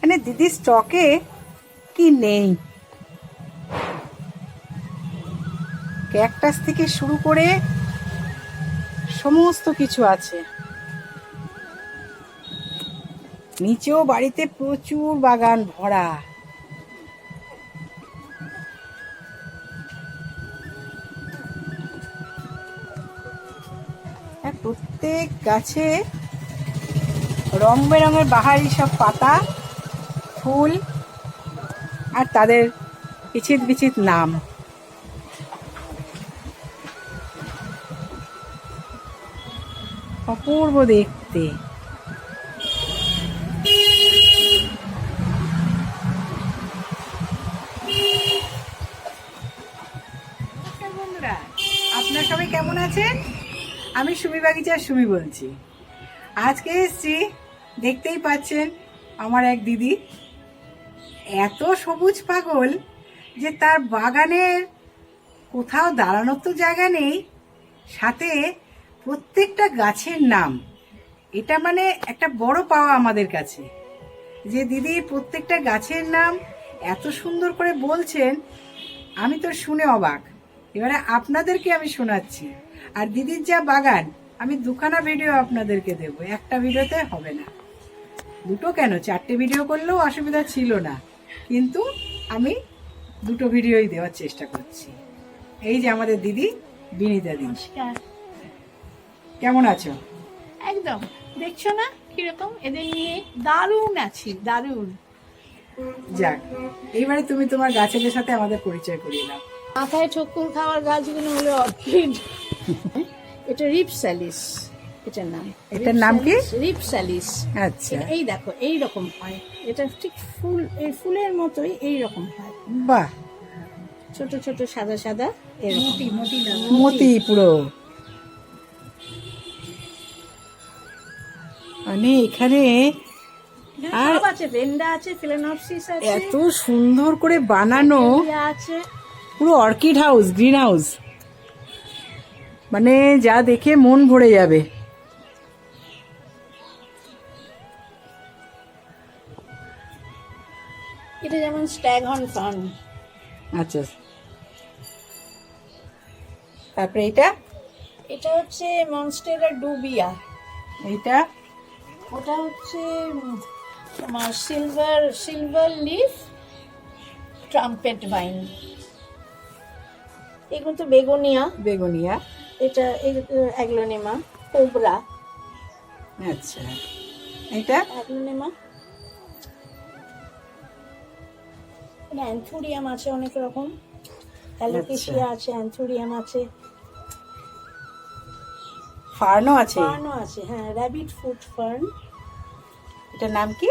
মানে দিদির স্টকে কি নেই, ক্যাকটাস থেকে শুরু করে সমস্ত কিছু আছে। নিচেও বাড়িতে প্রচুর বাগান ভরা। প্রত্যেক গাছে রং বেরঙের বাহারি সব পাতা, ফুল, আর তাদের বিচিত বিচিত নাম। অপূর্ব দেখতে। বন্ধুরা, আপনারা সবাই কেমন আছেন? আমি সুমি বাগিচার সুমি বলছি। আজকে এসছি, দেখতেই পাচ্ছেন আমার এক দিদি এত সবুজ পাগল যে তার বাগানের কোথাও দাঁড়ানোর তো জায়গা নেই, সাথে প্রত্যেকটা গাছের নাম। এটা মানে একটা বড় পাওয়া আমাদের কাছে, যে দিদি প্রত্যেকটা গাছের নাম এত সুন্দর করে বলছেন। আমি তো শুনে অবাক। এবারে আপনাদেরকে আমি শোনাচ্ছি। আর দিদির যা বাগান, আমি দুখানা ভিডিও আপনাদেরকে দেবো, একটা ভিডিওতে হবে না, দুটো কেন 4টে ভিডিও করলেও অসুবিধা ছিল না, কিন্তু আমি দুটো ভিডিওই দেওয়ার চেষ্টা করছি। এই যে আমাদের দিদি বিনীতা দিদি, কেমন আছো? একদম, দেখছো না কিরকম এদের নিয়ে দারুণ আছি, দারুণ। যাক, এইবারে তুমি তোমার গাছেদের সাথে আমাদের পরিচয় করিয়ে দাও। মাথায় ঠক্কর খাওয়ার গাছগুলো হলো অর্কিড। এটা রিপসালিস, এটার নাম। এটার নাম কি? রিপসালিস। আচ্ছা, এই দেখো এই রকম হয়, এটা ঠিক ফুল, এই ফুলের মতোই এই রকম হয়। বাহ, ছোট ছোট সাদা সাদা মতি মতি মতি পুরো। মানে এখানে সব আছে, ভেন্ডা আছে, ফিলানোপসিস আছে, এত সুন্দর করে বানানো আছে, পুরো অর্কিড হাউস, গ্রিন হাউস, মানে যা দেখে মন ভরে যাবে। এটা যেমন স্ট্যাগহর্ন ফার্ন। আচ্ছা, তারপরে এটা এটা হচ্ছে মনস্টেরা ডুবিয়া। এইটা ওটা হচ্ছে তোমার সিলভার লিফ ট্রাম্পেট ভাইন। এগুলো তো বেগোনিয়া। বেগুনিয়া। এটা অ্যাগ্লোনেমা কোবরা। আচ্ছা, এটা অ্যাগ্লোনেমা। অ্যান্থুরিয়াম আছে অনেক রকম, অ্যালোকেশিয়া আছে, অ্যান্থুরিয়াম আছে, ফার্নও আছে। ফার্নও আছে, হ্যাঁ, র্যাবিট ফুট ফার্ন। এটার নাম কি?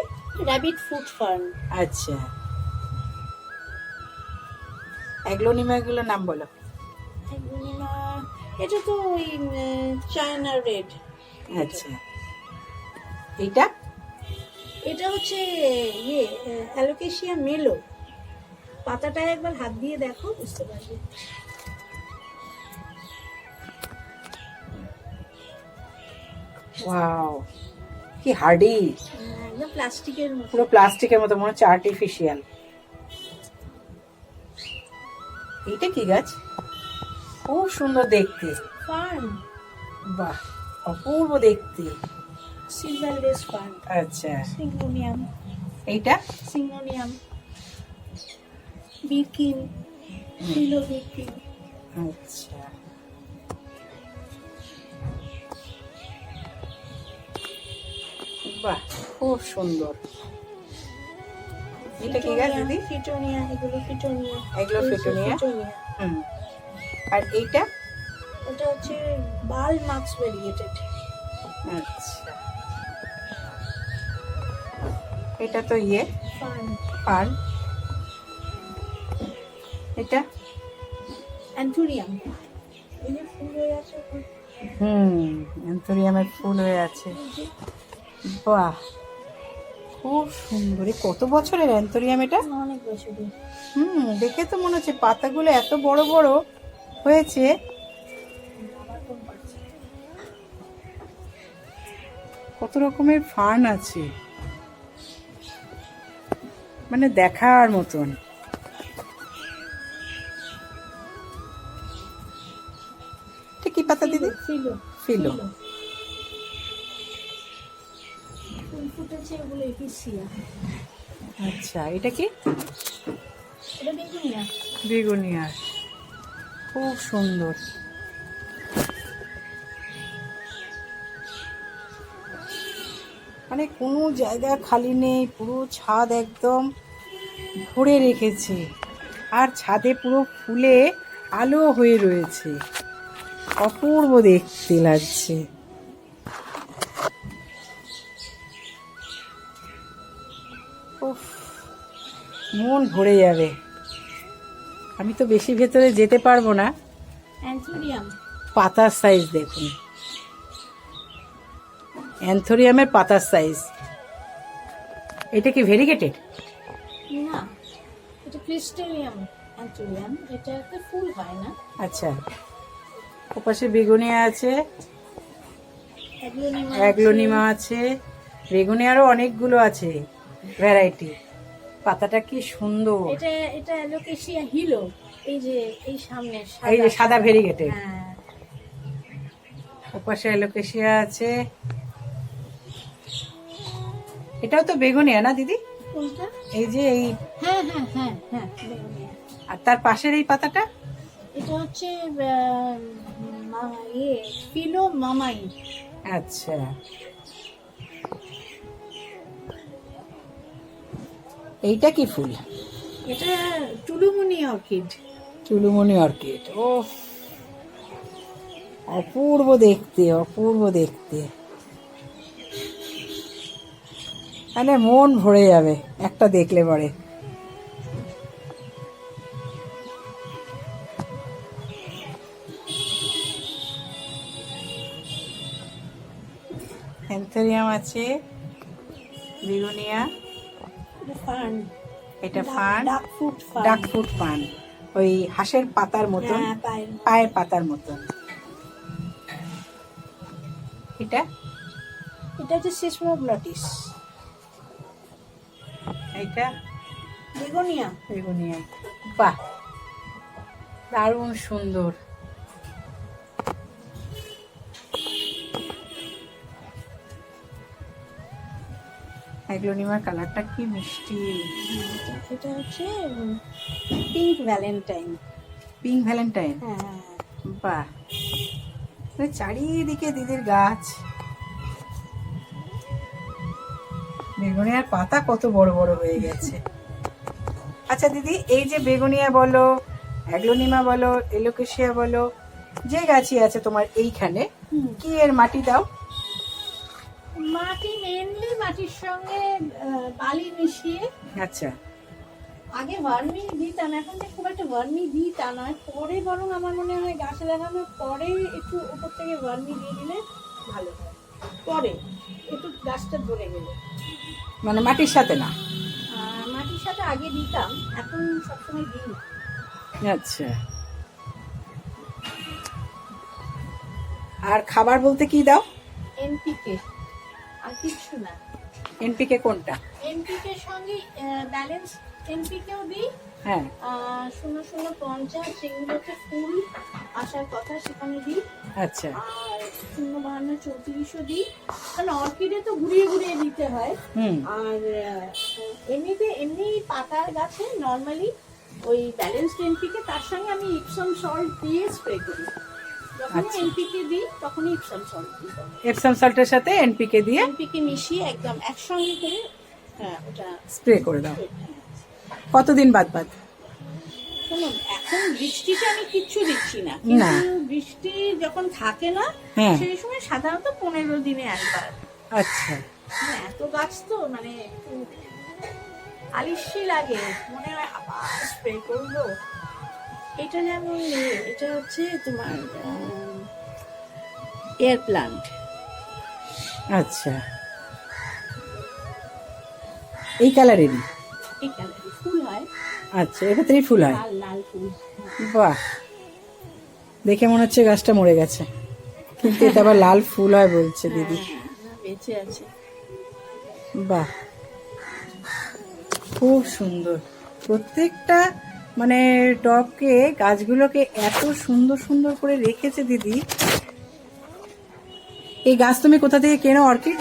Rabbit foot fern. আচ্ছা, অ্যাগ্লোনিমা গুলোর নাম বলো। অ্যাগ্লোনেমা, এটা তো ওই চায়না রেড। আচ্ছা, এইটা এটা হচ্ছে অ্যালোকেশিয়া মেলো। পাতাটায় একবার হাত দিয়ে দেখো, বুঝতে পারবে। ওয়াও, কি হার্ডি, একদম প্লাস্টিকের মতো। পুরো প্লাস্টিকের মতো, মনে হচ্ছে আর্টিফিশিয়াল। এইটা কি গাছ? খুব সুন্দর দেখতে। ফার্ন। বাহ, অপূর্ব দেখতে। Silver less fern. আচ্ছা, সিঙ্গোনিয়াম। এইটা সিঙ্গোনিয়াম। বিরকিন, ফিলো বিরকিন। আচ্ছা, বাহ, খুব সুন্দর। এটা কি গাছ দিদি? ফিটোনিয়া। এগুলো ফিটোনিয়া। এগুলো ফিটোনিয়া। হুম, আর এইটা? এটা হচ্ছে বাল মার্কস ভেরিয়েটেড। আচ্ছা, এটা তো ফার্ন। ফার্ন। এটা অ্যান্থুরিয়াম। এই যে ফুল হয়ে আছে। অ্যান্থোরিয়ামের ফুল হয়ে আছে। বাহ, খুব সুন্দর। কত বছরের অ্যান্থোরিয়াম এটা? অনেক বছরের। দেখে তো মনে হচ্ছে পাতাগুলো এত বড় বড় হয়েছে। কত রকমের ফার্ন আছে। মানে দেখার মতন। এটা কি পাতা দিদি? ফিলো। ফিলো। ফুল ফুটেছে ওগুলো এপিসিয়া। আচ্ছা, এটা কি? এটা বেগুনিয়া। বেগুনিয়া, খুব সুন্দর। মানে কোনো জায়গা খালি নেই, পুরো ছাদ একদম ভরে রেখেছে, আর ছাদে পুরো ফুলে আলো হয়ে রয়েছে, অপূর্ব দেখতে লাগছে। উফ, মন ভরে যাবে। আমি তো বেশি ভেতরে যেতে পারবো না। অ্যান্থোরিয়াম। পাতার সাইজ দেখুন, অ্যান্থোরিয়ামের পাতার সাইজ। এটা কি ভেরিগেটেড? না, এটা ক্রিস্টালিয়াম অ্যান্থোরিয়াম। এটা একটা ফুল হয় না। আচ্ছা, ওপাশে বেগুনিয়া আছে, অ্যাগ্লোনিমা। অ্যাগ্লোনিমা আছে, বেগুনিয়ারও অনেকগুলো আছে ভ্যারাইটি। পাতাটা কি সুন্দর। এটা এটা অ্যালোকেশিয়া হিলো। এই যে এই সামনে এই যে সাদা ভেরিগেটেড। হ্যাঁ, ওপাশে অ্যালোকেশিয়া আছে। এটাও তো বেগুনিয়া না দিদি? কোনটা? এই যে এই, হ্যাঁ হ্যাঁ হ্যাঁ হ্যাঁ, বেগুনিয়া। আর তার পাশের এই পাতাটা? এটা হচ্ছে ফিলো মামাই। আচ্ছা, এইটা কি ফুল? এটা টুলুমুনি অর্কিড। চুলুমনি অর্কিড। ও, অপূর্ব দেখতে, অপূর্ব দেখতে, মানে মন ভরে যাবে একটা দেখলে পরে। অ্যান্থোরিয়াম আছে, বেগুনিয়া, ফান। এটা ফান, ডাক ফুট ফান। ডাক ফুট ফান, ওই হাঁসের পাতার মতন, হ্যাঁ, পায়ের মতো। পায়ের পাতার মতন। এটা এটা হচ্ছে সিসমোগ্লটিস। এটা বেগোনিয়া। বেগুনিয়া। বাহ, দারুণ সুন্দর। অ্যাগ্লোনিমার কালারটা কি মিষ্টি। এটা হচ্ছে পিঙ্ক ভ্যালেন্টাইন। Pink Valentine. হ্যাঁ, বাহ, মানে চারিদিকে দিদির গাছ। বেগুনিয়ার পাতা কত বড় বড় হয়ে গেছে। আচ্ছা দিদি, এই যে বেগুনিয়া বলো, অ্যাগ্লোনিমা বলো, এলোকেশিয়া বলো, যে গাছই আছে তোমার এইখানে, কি এর মাটি দাও? মাটি মেনলি মাটির সঙ্গে বালি মিশিয়ে। আচ্ছা, আগে ভার্মি দিতাম, এখন যে খুব একটা ভার্মি দিই তা নয়, পরে বরং আমার মনে হয় গাছ লাগানোর পরে একটু উপর থেকে ভার্মি দিয়ে দিলে ভালো হয়। পরে একটু গাছটা ধরে গেলে, মানে মাটির সাথে না? মাটির সাথে আগে দিতাম, এখন সবসময় দিই না। আচ্ছা, আর খাবার বলতে কি দাও? এনপিকে, আর কিছু না। এনপিকে কোনটা? এনপিকে সঙ্গে ব্যালেন্স এনপিকেও দিই। হ্যাঁ, 0050 যেগুলোতে ফুল আসার কথা সেখানে দিই। আচ্ছা, আর 052 34ও দিই, কারণ অর্কিডে তো ঘুরিয়ে ঘুরিয়ে দিতে হয়। হুম, আর এমনি পাতার গাছে নর্মালি ওই ব্যালেন্সড এনপিকে, তার সঙ্গে আমি ইপসম সল্ট দিয়ে স্প্রে করি। যখন আচ্ছা। এনপিকে দিই তখনই ইপসম সল্ট দিই। এপসাম সল্টের সাথে এনপিকে দিয়ে এনপিকে মিশিয়ে একদম একসঙ্গে করে ওটা স্প্রে করে দাও। কতদিন বাদ বাদ? শোনো, এখন বৃষ্টিতে আমি কিচ্ছু দিচ্ছি না, না। কিন্তু বৃষ্টি যখন থাকে না হ্যাঁ, সেই সময় সাধারণত 15 দিনে একবার। আচ্ছা, মানে এত গাছ তো, মানে একটু আলিস্যি লাগে, মনে হয় আবার স্প্রে করবো। এটা যেমন এটা হচ্ছে তোমার এয়ার প্লান্ট। আচ্ছা, এই কালারেরই? এই কালারের ফুল হয়, আচ্ছা, এর ভেতরেই ফুল হয়? লাল লাল ফুল। বাহ, দেখে মনে হচ্ছে গাছটা মরে গেছে, কিন্তু এটা আবার লাল ফুল হয় বলছে দিদি। বেঁচে আছে। বাহ, খুব সুন্দর প্রত্যেকটা মানে টবকে গাছগুলোকে এত সুন্দর সুন্দর করে রেখেছে দিদি। এই গাছ তুমি কোথা থেকে কেনো অর্কিড?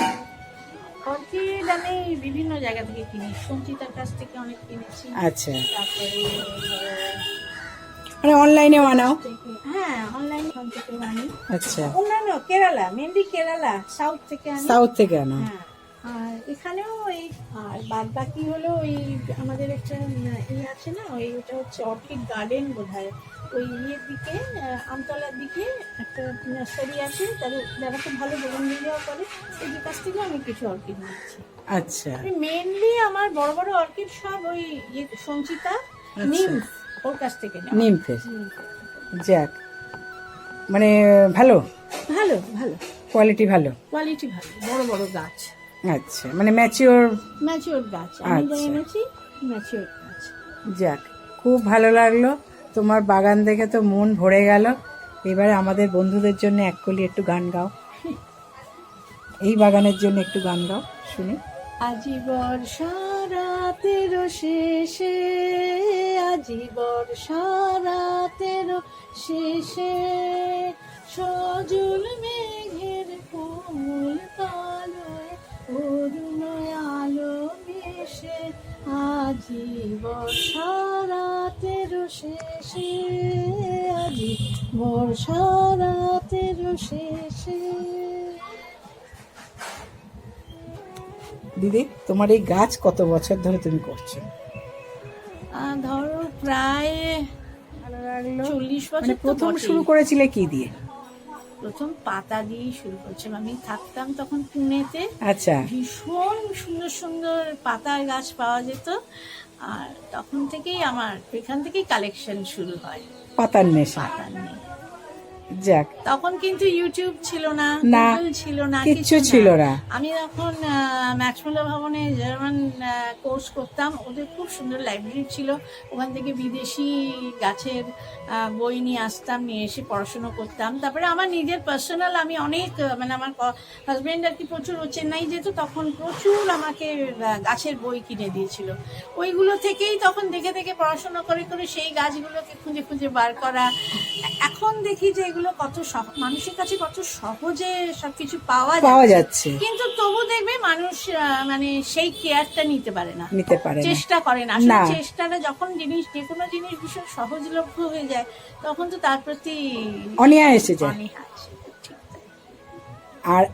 অর্কিড আমি বিভিন্ন জায়গা থেকে কিনি, সঞ্চিতার কাছ থেকে অনেক কিনেছি। আচ্ছা, তারপরে মানে অনলাইনে বানাও? হ্যাঁ, অনলাইন থেকে আনি। আচ্ছা, অন্যান্য কেরালা, মেনলি কেরালা, সাউথ থেকে আনি। সাউথ থেকে আনো? হ্যাঁ, আর এখানেও এই আর বাদ বাকি হলো ওই আমাদের একটা আছে না, ওটা হচ্ছে অর্কিড গার্ডেন বোধহয়, ওই ইয়ের দিকে আমতলার দিকে একটা নার্সারি আছে, যারা খুব ভালো বেগুন দিয়ে দেওয়া করে, ওই কাছ থেকে আমি কিছু অর্কিড নিচ্ছি। আচ্ছা, মেনলি আমার বড় বড় অর্কিড সব ওই সঞ্চিতা, নিম, ওর কাছ থেকে নেওয়া। নিমফেস। যাক, মানে ভালো ভালো ভালো কোয়ালিটি, ভালো কোয়ালিটি, ভালো বড় বড় গাছ। আচ্ছা, মানে ম্যাচিওর গাছ আমি যা আচ্ছা। এনেছি ম্যাচিওর গাছ। যাক, খুব ভালো লাগলো তোমার বাগান দেখে, তো মন ভরে গেল। এবারে আমাদের বন্ধুদের জন্য এক কলি একটু গান গাও, এই বাগানের জন্য একটু গান গাও শুনি। আজি বর্ষা রাতের শেষে, আজি বর্ষা রাতের শেষে, সজল মেঘের কোমল কালোয় অরুণ আলো মিশে, আজি বর্ষা রাতের শেষে, আজি বর্ষা রাতের শেষে। দিদি, তোমার এই গাছ কত বছর ধরে তুমি করছো? ধরো প্রায় 40 বছর। মানে তো প্রথম বটেই। শুরু করেছিলে কি দিয়ে? প্রথম পাতা দিয়েই শুরু করছিলাম। আমি থাকতাম তখন পুনেতে, আচ্ছা, ভীষণ সুন্দর সুন্দর পাতার গাছ পাওয়া যেত, আর তখন থেকেই আমার এখান থেকেই কালেকশন শুরু হয় পাতার নেশা। পাতার নিয়ে। যাক, তখন কিন্তু ইউটিউব ছিল না, না, গুগল ছিল না, কিচ্ছু ছিল না। আমি যখন ম্যাক্সমূলা ভবনে জার্মান কোর্স করতাম, ওদের খুব সুন্দর লাইব্রেরি ছিল, ওখান থেকে বিদেশি গাছের বই নিয়ে আসতাম, নিয়ে এসে পড়াশুনো করতাম। তারপরে আমার নিজের পার্সোনাল, আমি অনেক মানে আমার হাজবেন্ড আর কি প্রচুর চেন্নাই যেত, তখন প্রচুর আমাকে গাছের বই কিনে দিয়েছিল। ওইগুলো থেকেই তখন দেখে দেখে পড়াশোনা করে করে সেই গাছগুলোকে খুঁজে খুঁজে বার করা। এখন দেখি যে এগুলো কত মানুষের কাছে কত সহজে সবকিছু পাওয়া যাচ্ছে, কিন্তু তবু দেখবে মানুষ মানে সেই কেয়ারটা নিতে পারে না, চেষ্টা করে না। আসলে চেষ্টাটা যখন যে কোনো জিনিস ভীষণ সহজলভ্য হয়ে যায়, তখন তো তার প্রতি অনীহা এসে যায়। আর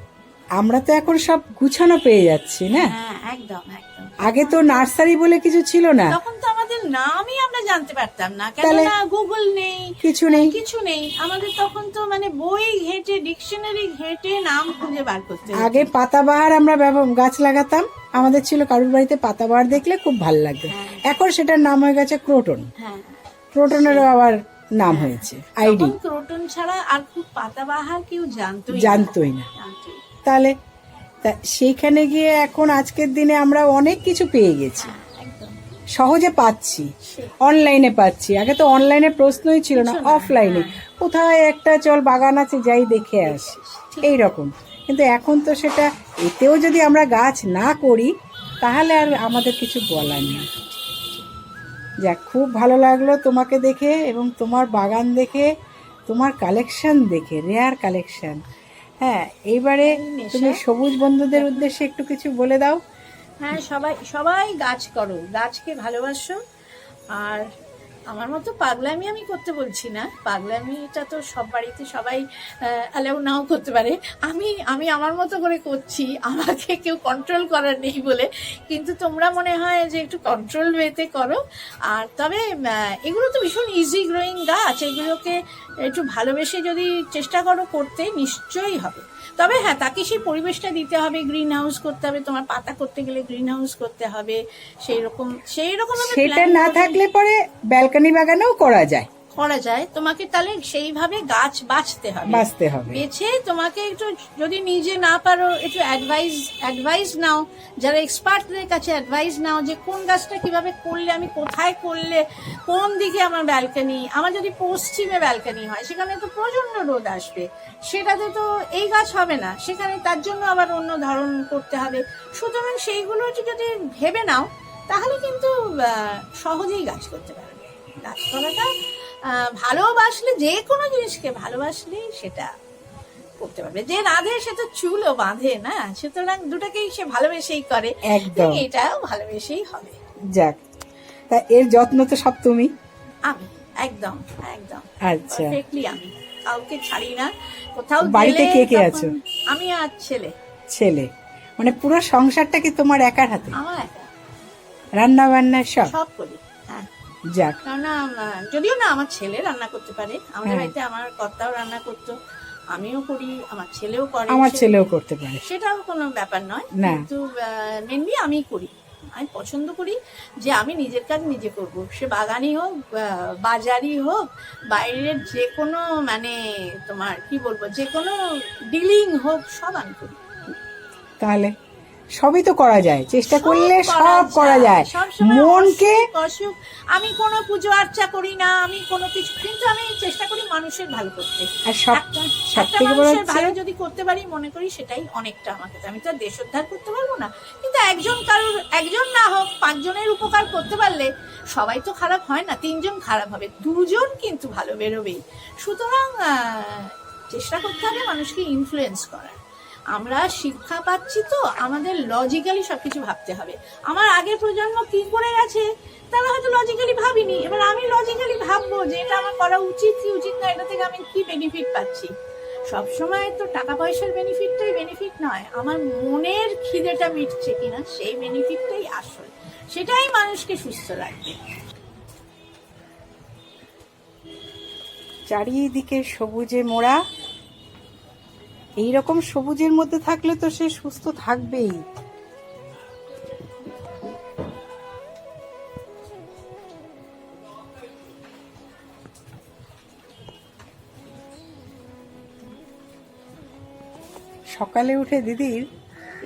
আমরা তো এখন সব গুছানো পেয়ে যাচ্ছি না? হ্যাঁ, একদম একদম। আগে তো নার্সারি বলে কিছু ছিল না, তখন তো আমাদের নামই আমরা জানতে পারতাম না, কেননা গুগল নেই, কিছু নেই আমাদের তখন। তো মানে বই ঘেটে, ডিকশনারি ঘেটে নাম খুঁজে বার করতে। আগে পাতাবাহার আমরা গাছ লাগাতাম, আমাদের ছিল কারুর বাড়িতে পাতাবাহার দেখলে খুব ভালো লাগতো। এখন সেটার নাম হয়ে গেছে ক্রোটন। ক্রোটনেরও আবার নাম হয়েছে আইডি। ক্রোটন ছাড়া আর খুব পাতাবাহার কেউ জানতোই না। তাহলে সেইখানে গিয়ে এখন আজকের দিনে আমরা অনেক কিছু পেয়ে গেছি, সহজে পাচ্ছি, অনলাইনে পাচ্ছি। আগে তো অনলাইনে প্রশ্নই ছিল না, অফলাইনে কোথায় একটা চল বাগান আছে যাই দেখে আসি, এইরকম। কিন্তু এখন তো সেটা, এতেও যদি আমরা গাছ না করি তাহলে আর আমাদের কিছু বলার নেই। যাক, খুব ভালো লাগলো তোমাকে দেখে, এবং তোমার বাগান দেখে, তোমার কালেকশন দেখে, রেয়ার কালেকশন। হ্যাঁ, এইবারে তুমি সবুজ বন্ধুদের উদ্দেশ্যে একটু কিছু বলে দাও। হ্যাঁ, সবাই গাছ করো, গাছকে ভালোবাসো। আর আমার মতো পাগলামি আমি করতে বলছি না, পাগলামিটা তো সব বাড়িতে সবাই অ্যালাউ নাও করতে পারে। আমি আমার মতো করে করছি, আমাকে কেউ কন্ট্রোল করার নেই বলে। কিন্তু তোমরা মনে হয় যে একটু কন্ট্রোল ওয়েতে করো। আর তবে এগুলো তো ভীষণ ইজি গ্রোয়িং গাছ, এগুলোকে একটু ভালোবেসে যদি চেষ্টা করো করতে, নিশ্চয়ই হবে। তবে হ্যাঁ, তাকে সেই পরিবেশটা দিতে হবে, গ্রিন হাউস করতে হবে। তোমার পাতা করতে গেলে গ্রিন হাউস করতে হবে, সেই রকম সেটা না থাকলে পরে ব্যালকনি বাগানেও করা যায়। তোমাকে তাহলে সেইভাবে গাছ বাঁচতে হবে, বেছে তোমাকে একটু, যদি নিজে না পারো একটু অ্যাডভাইস নাও, যারা এক্সপার্টদের কাছে অ্যাডভাইস নাও, যে কোন গাছটা কিভাবে করলে, আমি কোথায় করলে, কোন দিকে আমার ব্যালকনি। আমার যদি পশ্চিমে ব্যালকনি হয়, সেখানে তো প্রচন্ড রোদ আসবে, সেটাতে তো এই গাছ হবে না, সেখানে তার জন্য আবার অন্য ধরন করতে হবে। সুতরাং সেইগুলো যদি ভেবে নাও, তাহলে কিন্তু সহজেই গাছ করতে পারবে। গাছ করাটা ভালোবাসলে, যে কোনো জিনিসকে ভালোবাসলে সেটা করতে পারবে। যে রাধে সে তো চুলও বাঁধে না, সুতরাং দুটাকেই সে ভালোবেসেই করে, একদম। এটাও ভালোবেসেই হবে। যাক, তা এর যত্ন তো সব তুমি? আমি একদম একদম আচ্ছা, পারফেক্টলি, আমি কাউকে ছাড়ি না। কোথাও বাড়িতে গেলে কে কে তখন আছো? আমি আর ছেলে। ছেলে, মানে পুরো সংসারটা কি তোমার একার হাতে? আমার একা, রান্না বান্না সব? সব করি, হ্যাঁ। যাক, রান্না যদিও না আমার ছেলে রান্না করতে পারে, আমাদের হ্যাঁ। বাড়িতে আমার কর্তাও রান্না করতো, আমিও করি, আমার ছেলেও করে। আমার ছেলেও করতে পারে, সেটাও কোনো ব্যাপার নয়, না। কিন্তু মেনলি আমি করি। আমি পছন্দ করি যে আমি নিজের কাজ নিজে করব, সে বাগানই হোক, বাজারই হোক, বাইরের যে কোনো মানে তোমার কি বলবো, যে কোনো ডিলিং হোক, সব আমি করি। তাহলে সবই তো করা যায়, চেষ্টা সব করলে সব করা যায়। সবসময় মনকে অসুখ, আমি কোনো পুজো আর্চা করি না, আমি কোনো কিছু, কিন্তু আমি চেষ্টা করি মানুষের ভালো করতে। আর সব একটা থেকে বড় মানুষের হচ্ছে ভালো যদি করতে পারি, মনে করি সেটাই অনেকটা আমার কাছে। আমি তো আর দেশ উদ্ধার করতে পারবো না, কিন্তু একজন না হোক 5 জনের উপকার করতে পারলে, সবাই তো খারাপ হয় না, 3 জন খারাপ হবে, 2 জন কিন্তু ভালো বেরোবেই। সুতরাং চেষ্টা করতে হবে মানুষকে ইনফ্লুয়েন্স করার। আমরা শিক্ষা পাচ্ছি তো, আমাদের লজিক্যালি সবকিছু ভাবতে হবে। আমার আগের প্রজন্ম কি করে গেছে, তারা হয়তো লজিক্যালি ভাবিনি, এবার আমি লজিক্যালি ভাববো যে এটা আমার করা উচিত কি উচিত না, এটা থেকে আমি কি বেনিফিট পাচ্ছি। সবসময় তো টাকা পয়সার বেনিফিটটাই বেনিফিট নয়, আমার মনের খিদেটা মিটছে কিনা সেই বেনিফিটটাই আসল, সেটাই মানুষকে সুস্থ রাখবে। চারিদিকে সবুজে মোড়া, এইরকম সবুজের মধ্যে থাকলে তো সে সুস্থ থাকবেই। সকালে উঠে দিদির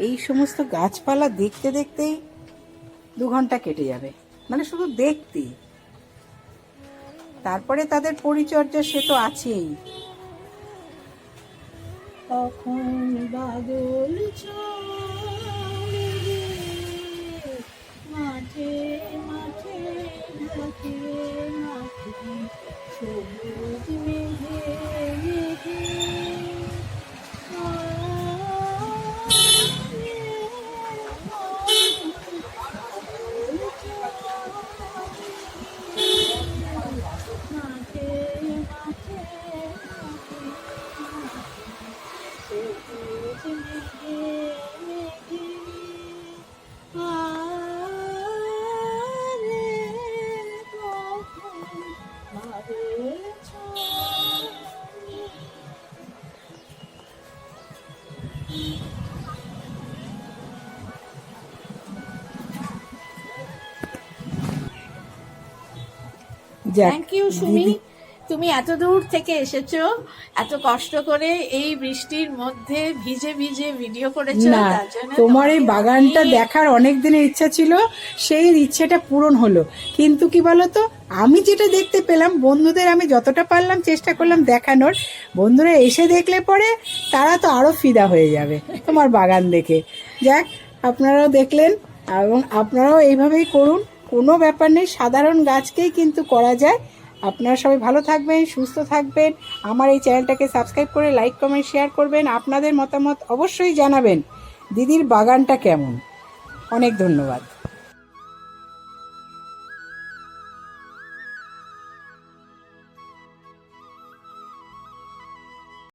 এই সমস্ত গাছপালা দেখতে দেখতেই 2 ঘন্টা কেটে যাবে, মানে শুধু দেখতেই। তারপরে তাদের পরিচর্যা সে তো আছেই। কখন বাদল ছড়ে মাঠে মাঠে ঢাকে মাঠে, সবুজ মেঘে মেঘে যাক, থ্যাংক ইউ সুমি, দিদি তুমি এত দূর থেকে এসেছো, এত কষ্ট করে এই বৃষ্টির মধ্যে ভিজে ভিজে ভিডিও করেছো, না, তার জন্য তোমার এই তোমাকে বাগানটা অনেক- দেখার অনেক দিনের ইচ্ছা ছিল, সেই ইচ্ছেটা পূরণ হলো। কিন্তু কি বলতো, আমি যেটা দেখতে পেলাম, বন্ধুদের আমি যতটা পারলাম চেষ্টা করলাম দেখানোর, বন্ধুরা এসে দেখলে পরে তারা তো আরো ফিদা হয়ে যাবে তোমার বাগান দেখে। যাক, আপনারাও দেখলেন এবং আপনারাও এইভাবেই করুন, কোনো ব্যাপার নেই, সাধারণ গাছকেই কিন্তু করা যায়। আপনারা সবাই ভালো থাকবেন, সুস্থ থাকবেন। আমার এই চ্যানেলটাকে সাবস্ক্রাইব করে লাইক কমেন্ট শেয়ার করবেন, আপনাদের মতামত অবশ্যই জানাবেন। দিদির বাগানটা কেমন। অনেক ধন্যবাদ।